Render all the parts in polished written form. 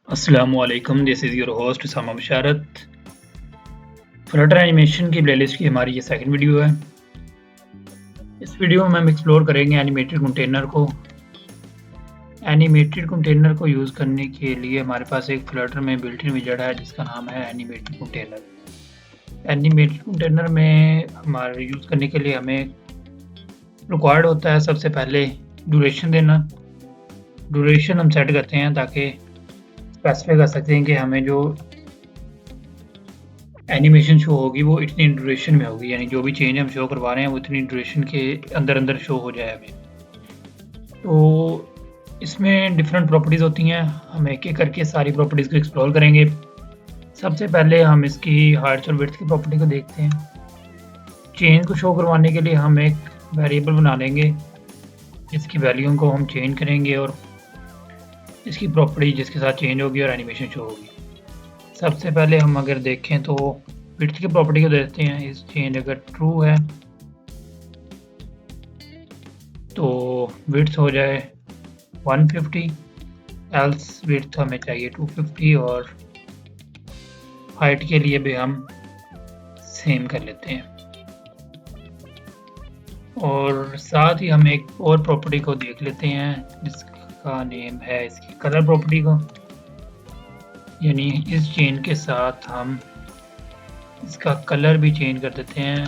अस्सलामुअलैकुम, this is your host Usama Basharat. Flutter animation की playlist की हमारी ये सेकंड वीडियो है। इस वीडियो में हम एक्सप्लोर करेंगे एनिमेटेड कंटेनर को। एनिमेटेड कंटेनर को यूज़ करने के लिए हमारे पास एक फ्लटर में बिल्ट इन विज़ार्ड है जिसका नाम है एनिमेटेड कंटेनर। एनिमेटेड कंटेनर में हमारे यूज़ करने के लिए हमें रिक्वायर्ड होता है सबसे पहले ड्यूरेशन देना। ड्यूरेशन हम सेट करते हैं ताकि स्पेसिफाई कर सकते हैं कि हमें जो एनिमेशन शो होगी वो इतनी ड्यूरेशन में होगी, यानी जो भी चेंज हम शो करवा रहे हैं वो इतनी ड्यूरेशन के अंदर शो हो जाए हमें। तो इसमें डिफरेंट प्रॉपर्टीज़ होती हैं, हम एक-एक करके सारी प्रॉपर्टीज़ को एक्सप्लोर करेंगे। सबसे पहले हम इसकी हाइट्स और विड्थ की प्रॉपर्टी को देखते हैं। चेंज को शो करवाने के लिए हम एक वेरिएबल बना लेंगे, जिसकी वैल्यू को हम चेंज करेंगे और इसकी प्रॉपर्टी जिसके साथ चेंज होगी और एनिमेशन शो होगी। सबसे पहले हम अगर देखें तो विड्थ की प्रॉपर्टी को देते हैं। इस चेंज अगर ट्रू है तो विड्थ हो जाए 150, एल्स विड्थ हमें चाहिए 250 और हाइट के लिए भी हम सेम कर लेते हैं। और साथ ही हम एक और प्रॉपर्टी को देख लेते हैं जिसका नेम है इसकी कलर प्रॉपर्टी को, यानी इस चेन के साथ हम इसका कलर भी चेंज कर देते हैं।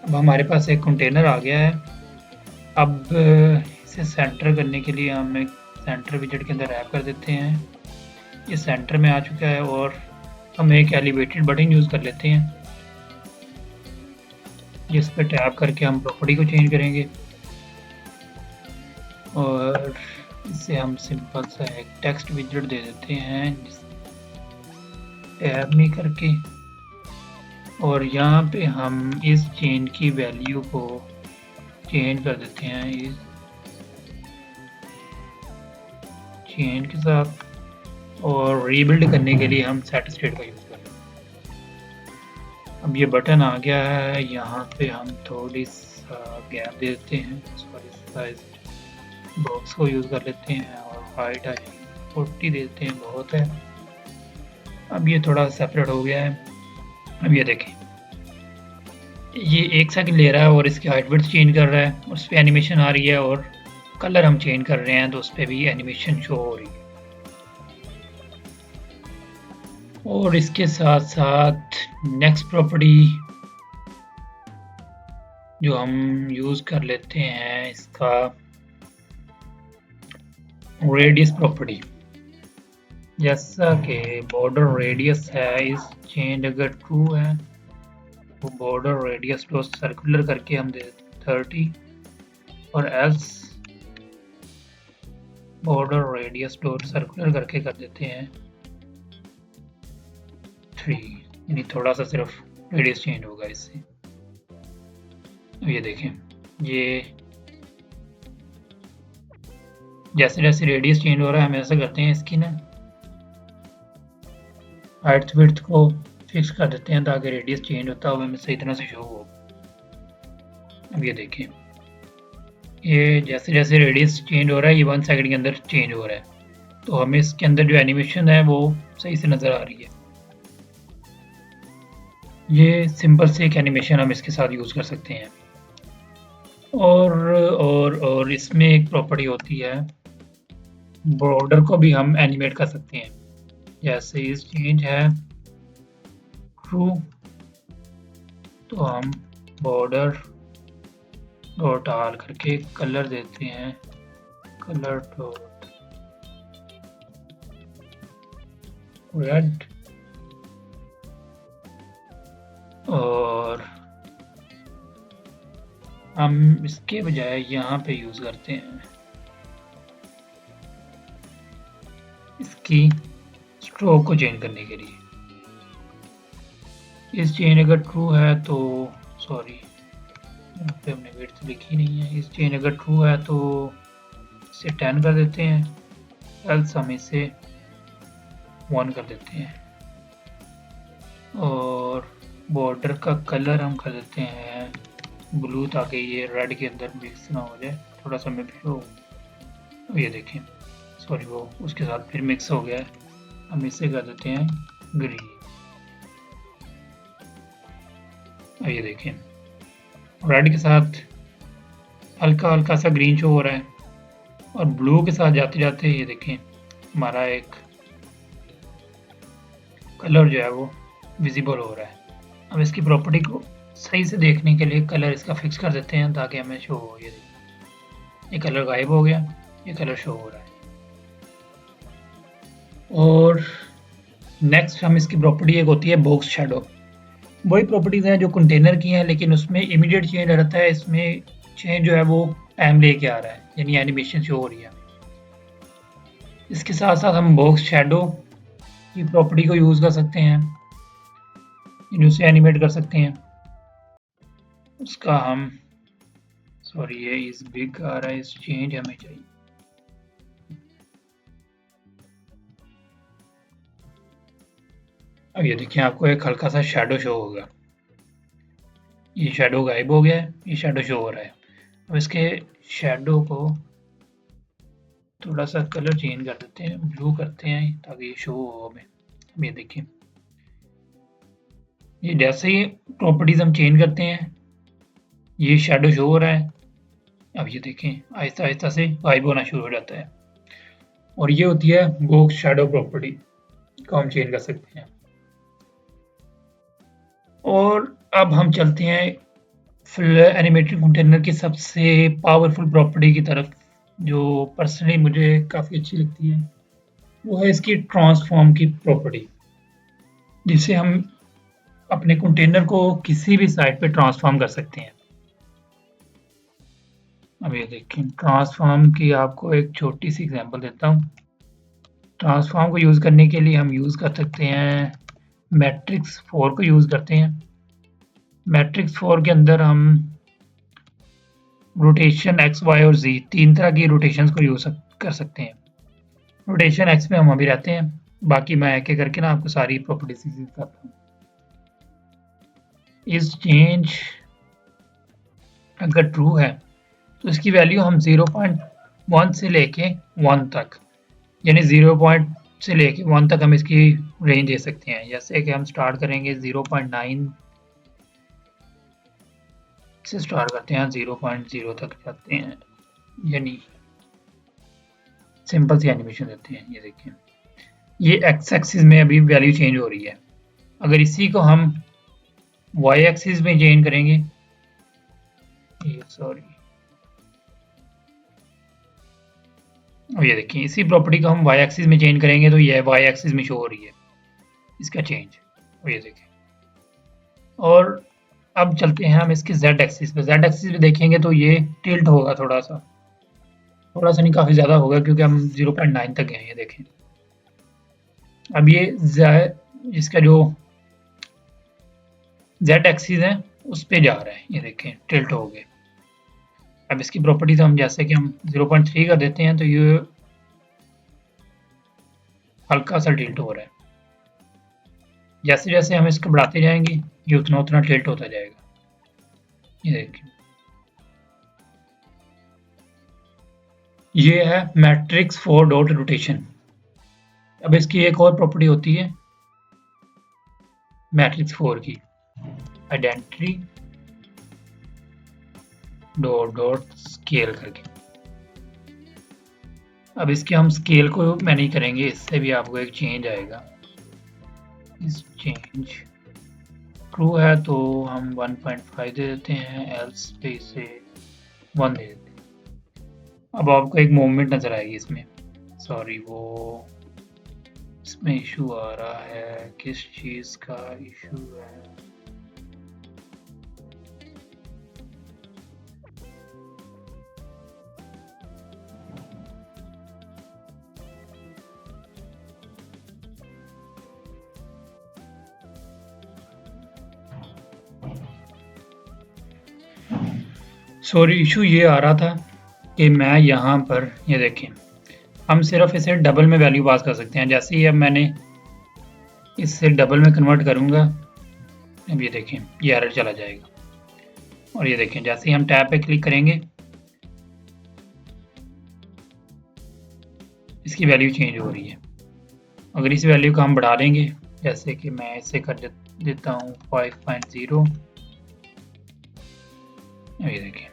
अब हमारे पास एक कंटेनर आ गया है। अब इसे सेंटर करने के लिए हम एक सेंटर विजेट के अंदर रैप कर देते हैं। ये सेंटर में आ चुका है और हम एक एलिवेटेड बटन यूज़ कर लेते हैं जिस पर टैप करके हम प्रॉपर्टी को चेंज करेंगे और इसे हम सिंपल सा एक टेक्स्ट विजेट दे देते हैं टैब में करके, और यहाँ पे हम इस चेन की वैल्यू को चेंज कर देते हैं इस चेन के साथ, और रीबिल्ड करने के लिए हम सेट स्टेट का यूज़ करें। अब ये बटन आ गया है, यहाँ पे हम थोड़ी सा गैप दे देते हैं, सॉरी साइज बॉक्स को यूज़ कर लेते हैं और हाइट 40 देते हैं, बहुत है। अब ये थोड़ा सेपरेट हो गया है। अब ये देखें, ये 1 सेकंड ले रहा है और इसकी हाइट विड्थ चेंज कर रहा है, उस पर एनिमेशन आ रही है, और कलर हम चेंज कर रहे हैं तो उस पर भी एनिमेशन शो हो रही है। और इसके साथ साथ नेक्स्ट प्रॉपर्टी जो हम यूज़ कर लेते हैं इसका रेडियस प्रॉपर्टी। जैसा कि बॉर्डर रेडियस है, इस चेंज अगर ट्रू है तो बॉर्डर रेडियस को सर्कुलर करके हम दे 30 और else border radius dot circular करके कर देते हैं 3, यानी थोड़ा सा सिर्फ रेडियस चेंज होगा इससे। अब ये देखें, ये जैसे जैसे रेडियस चेंज हो रहा है हम ऐसा करते हैं इसकी ना हाइट विड्थ को फिक्स कर देते हैं ताकि रेडियस चेंज होता हुआ हमें सही तरह से शो हो। अब ये देखें, ये जैसे जैसे रेडियस चेंज हो रहा है ये 1 सेकंड के अंदर चेंज हो रहा है, तो हमें इसके अंदर जो एनिमेशन है वो सही से नज़र आ रही है। ये सिंपल से एक एनिमेशन हम इसके साथ यूज़ कर सकते हैं। और इसमें एक प्रॉपर्टी होती है, बॉर्डर को भी हम एनिमेट कर सकते हैं। जैसे इस चेंज है ट्रू तो हम बॉर्डर डॉट आर करके कलर देते हैं, कलर डॉट रेड, और हम इसके बजाय यहाँ पे यूज़ करते हैं इसकी स्ट्रोक को चेंज करने के लिए। इस चेंज अगर ट्रू है तो सॉरी यहाँ पे हमने विड्थ लिखी नहीं है। इस चेंज अगर ट्रू है तो इसे 10 कर देते हैं, एल्स हम इसे 1 कर देते हैं, और बॉर्डर का कलर हम कर देते हैं ब्लू ताकि ये रेड के अंदर मिक्स ना हो जाए, थोड़ा सा मैं शो, ये देखें, सॉरी वो उसके साथ फिर मिक्स हो गया है। हम इसे कर देते हैं ग्रीन। अब ये देखें रेड के साथ हल्का हल्का सा ग्रीन शो हो रहा है, और ब्लू के साथ जाते जाते ये देखें हमारा एक कलर जो है वो विजिबल हो रहा है। अब इसकी प्रॉपर्टी को सही से देखने के लिए कलर इसका फिक्स कर देते हैं ताकि हमें शो हो। ये देखिए ये कलर गायब हो गया, ये कलर शो हो रहा है। और नेक्स्ट हम इसकी प्रॉपर्टी एक होती है बॉक्स शैडो। वही प्रॉपर्टीज हैं जो कंटेनर की हैं, लेकिन उसमें इमीडिएट चेंज रहता है, इसमें चेंज जो है वो टाइम लेके आ रहा है, यानी एनिमेशन शो हो रही है। इसके साथ साथ हम बॉक्स शैडो की प्रॉपर्टी को यूज़ कर सकते हैं, यानी उसे एनिमेट कर सकते हैं। उसका हम सॉरी ये इस बिग आ रहा है, इस चेंज हमें चाहिए। अब ये देखिए आपको एक हल्का सा शैडो शो होगा, ये शैडो गायब हो गया है, ये शैडो शो हो रहा है। अब इसके शैडो को थोड़ा सा कलर चेंज कर देते हैं, ब्लू करते हैं ताकि ये शो हो हमें। अब ये देखिए ये जैसे ही प्रॉपर्टीज हम चेंज करते हैं ये शैडो शो हो रहा है। अब ये देखें आहिस्ता आहिस्ता से गायब होना शुरू हो जाता है, और ये होती है बॉक्स शैडो प्रॉपर्टी को हम चेंज कर सकते हैं। और अब हम चलते हैं एनिमेटेड कंटेनर की सबसे पावरफुल प्रॉपर्टी की तरफ, जो पर्सनली मुझे काफ़ी अच्छी लगती है। वो है इसकी ट्रांसफॉर्म की प्रॉपर्टी, जिससे हम अपने कंटेनर को किसी भी साइट पे ट्रांसफॉर्म कर सकते हैं। अब ये देखें ट्रांसफॉर्म की आपको एक छोटी सी एग्जांपल देता हूँ। ट्रांसफॉर्म को यूज़ करने के लिए हम यूज़ कर सकते हैं मैट्रिक्स 4 को यूज़ करते हैं। मैट्रिक्स 4 के अंदर हम रोटेशन एक्स वाई और जी तीन तरह की रोटेशंस को यूज़ कर सकते हैं। रोटेशन एक्स में हम अभी रहते हैं, बाकी मैं एक एक करके ना आपको सारी प्रॉपर्टीज दिखाता हूँ। इस चेंज अगर ट्रू है तो इसकी वैल्यू हम 0.1 से लेके 1 तक, यानी 0 से लेके 1 तक हम इसकी रेंज दे सकते हैं। जैसे कि हम स्टार्ट करेंगे 0.9 से स्टार्ट करते हैं, 0.0 तक जाते हैं, यानी सिंपल सी एनिमेशन देते हैं। ये देखिए ये एक्स एक्सिस में अभी वैल्यू चेंज हो रही है। अगर इसी को हम वाई एक्सिस में चेंज करेंगे, ये सॉरी अब ये देखिए इसी प्रॉपर्टी को हम वाई एक्सिस में चेंज करेंगे तो ये वाई एक्सिस में शो हो रही है इसका चेंज। और ये देखिए, और अब चलते हैं हम इसके जेड एक्सिस पे। जेड एक्सिस पे देखेंगे तो ये टिल्ट होगा, थोड़ा सा नहीं काफ़ी ज़्यादा होगा, क्योंकि हम 0.9 तक गए हैं। ये देखें अब ये इसका जो जेड एक्सिस है उस पे जा रहा है, ये देखें टिल्ट हो गए। अब इसकी प्रॉपर्टीज हम जैसे कि हम 0.3 कर देते हैं तो ये हल्का सा टिल्ट हो रहा है। जैसे जैसे हम इसको बढ़ाते जाएंगे ये उतना उतना टिल्ट होता जाएगा। ये देखिए ये है मैट्रिक्स 4 डॉट रोटेशन। अब इसकी एक और प्रॉपर्टी होती है मैट्रिक्स 4 की, आइडेंटिटी डॉट डॉट स्केल करके। अब इसके हम स्केल को मैं नहीं करेंगे, इससे भी आपको एक चेंज आएगा। इस चेंज ट्रू है तो हम 1.5 दे देते हैं, एल्स पे इसे 1 दे देते हैं। अब आपको एक मूवमेंट नज़र आएगी इसमें, सॉरी वो इसमें इशू आ रहा है, किस चीज़ का इशू है? सॉरी इशू ये आ रहा था कि मैं यहाँ पर ये देखें हम सिर्फ इसे डबल में वैल्यू पास कर सकते हैं। जैसे ही अब मैंने इससे डबल में कन्वर्ट करूँगा, अब ये देखें ये एरर चला जाएगा। और ये देखें जैसे ही हम टैब पे क्लिक करेंगे इसकी वैल्यू चेंज हो रही है। अगर इस वैल्यू को हम बढ़ा देंगे, जैसे कि मैं इसे कर देता हूँ 5.0, ये देखें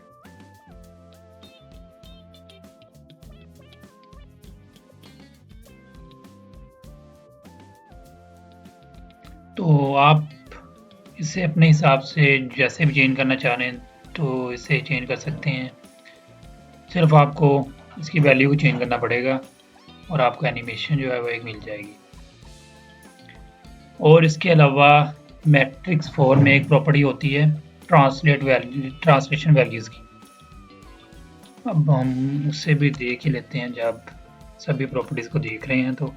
तो आप इसे अपने हिसाब से जैसे भी चेंज करना चाह रहे हैं तो इसे चेंज कर सकते हैं। सिर्फ आपको इसकी वैल्यू को चेंज करना पड़ेगा और आपको एनिमेशन जो है वो एक मिल जाएगी। और इसके अलावा मैट्रिक्स 4 में एक प्रॉपर्टी होती है ट्रांसलेशन वैल्यूज़ की। अब हम उससे भी देख ही लेते हैं जब सभी प्रॉपर्टीज़ को देख रहे हैं तो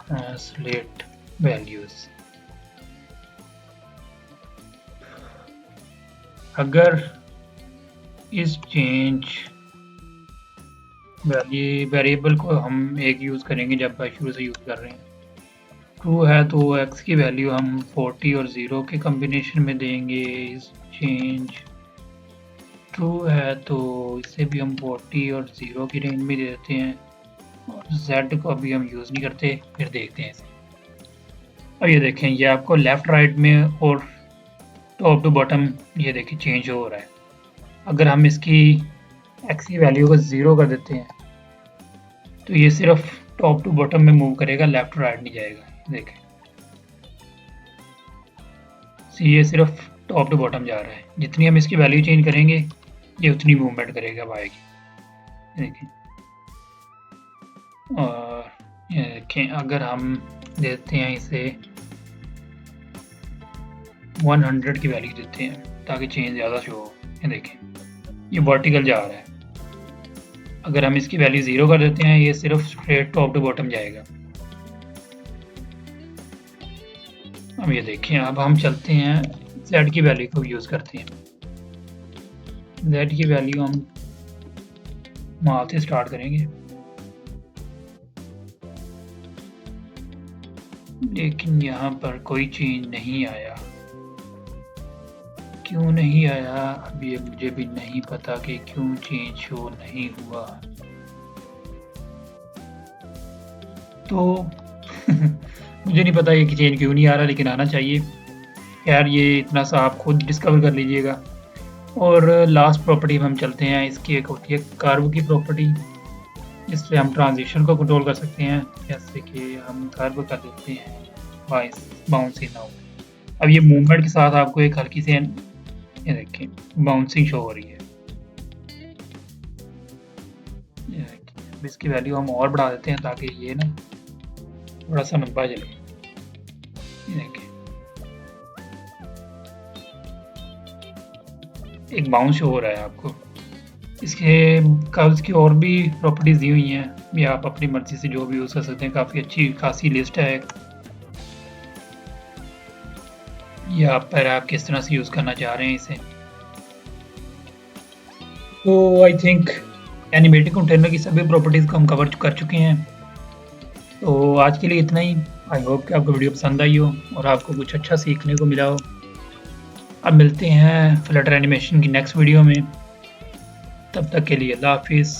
ट्रांसलेट वैल्यूज़, अगर इस चेंज वेरिएबल को हम एक यूज़ करेंगे जब शुरू से यूज़ कर रहे हैं, ट्रू है तो x की वैल्यू हम 40 और 0 के कॉम्बिनेशन में देंगे। इस चेंज ट्रू है तो इसे भी हम 40 और 0 की रेंज में देते हैं और z को अभी हम यूज़ नहीं करते, फिर देखते हैं इसे। अब ये देखें ये आपको लेफ़्ट राइट में और टॉप टू बॉटम ये देखिए चेंज हो रहा है। अगर हम इसकी x की वैल्यू को 0 कर देते हैं तो ये सिर्फ टॉप टू बॉटम में मूव करेगा, लेफ़्ट राइट नहीं जाएगा। देखें ये सिर्फ टॉप टू बॉटम जा रहा है। जितनी हम इसकी वैल्यू चेंज करेंगे ये उतनी मूवमेंट करेगा वाई की। देखें और ये देखें अगर हम देते हैं इसे 100 की वैल्यू देते हैं ताकि चेंज ज़्यादा शो हो, ये देखें ये वर्टिकल जा रहा है। अगर हम इसकी वैल्यू 0 कर देते हैं ये सिर्फ स्ट्रेट टॉप टू बॉटम जाएगा। अब ये देखें अब हम चलते हैं z की वैल्यू को यूज़ करते हैं। z की वैल्यू हम वहाँ से स्टार्ट करेंगे, लेकिन यहाँ पर कोई चेंज नहीं आया। क्यों नहीं आया अब ये मुझे भी नहीं पता कि क्यों चेंज शो नहीं हुआ। तो मुझे नहीं पता ये कि चेंज क्यों नहीं आ रहा, लेकिन आना चाहिए। यार ये इतना सा आप खुद डिस्कवर कर लीजिएगा। और लास्ट प्रॉपर्टी हम चलते हैं, इसकी एक होती है कर्व की प्रॉपर्टी, जिससे हम ट्रांजिशन को कंट्रोल कर सकते हैं। जैसे कि हम कर्व कर देते हैं बाउंसिंग आउट। अब ये मूवमेंट के साथ आपको एक हल्की सी ये देखें बाउंसिंग शो हो रही है। अब इसकी वैल्यू हम और बढ़ा देते हैं ताकि ये ना थोड़ा सा लंबा चले। ये देखें एक बाउंस शो हो रहा है आपको। इसके कर्व्स की और भी प्रॉपर्टीज दी हुई हैं, ये आप अपनी मर्जी से जो भी यूज़ कर सकते हैं। काफ़ी अच्छी खासी लिस्ट है। ये आप किस तरह से यूज़ करना चाह रहे हैं इसे। तो आई थिंक एनिमेटेड कंटेनर की सभी प्रॉपर्टीज़ को हम कवर कर चुके हैं। तो आज के लिए इतना ही। आई होप कि आपको वीडियो पसंद आई हो और आपको कुछ अच्छा सीखने को मिला हो। अब मिलते हैं फ्लटर एनिमेशन की नेक्स्ट वीडियो में। तब तक के लिए अल्लाह हाफिज़।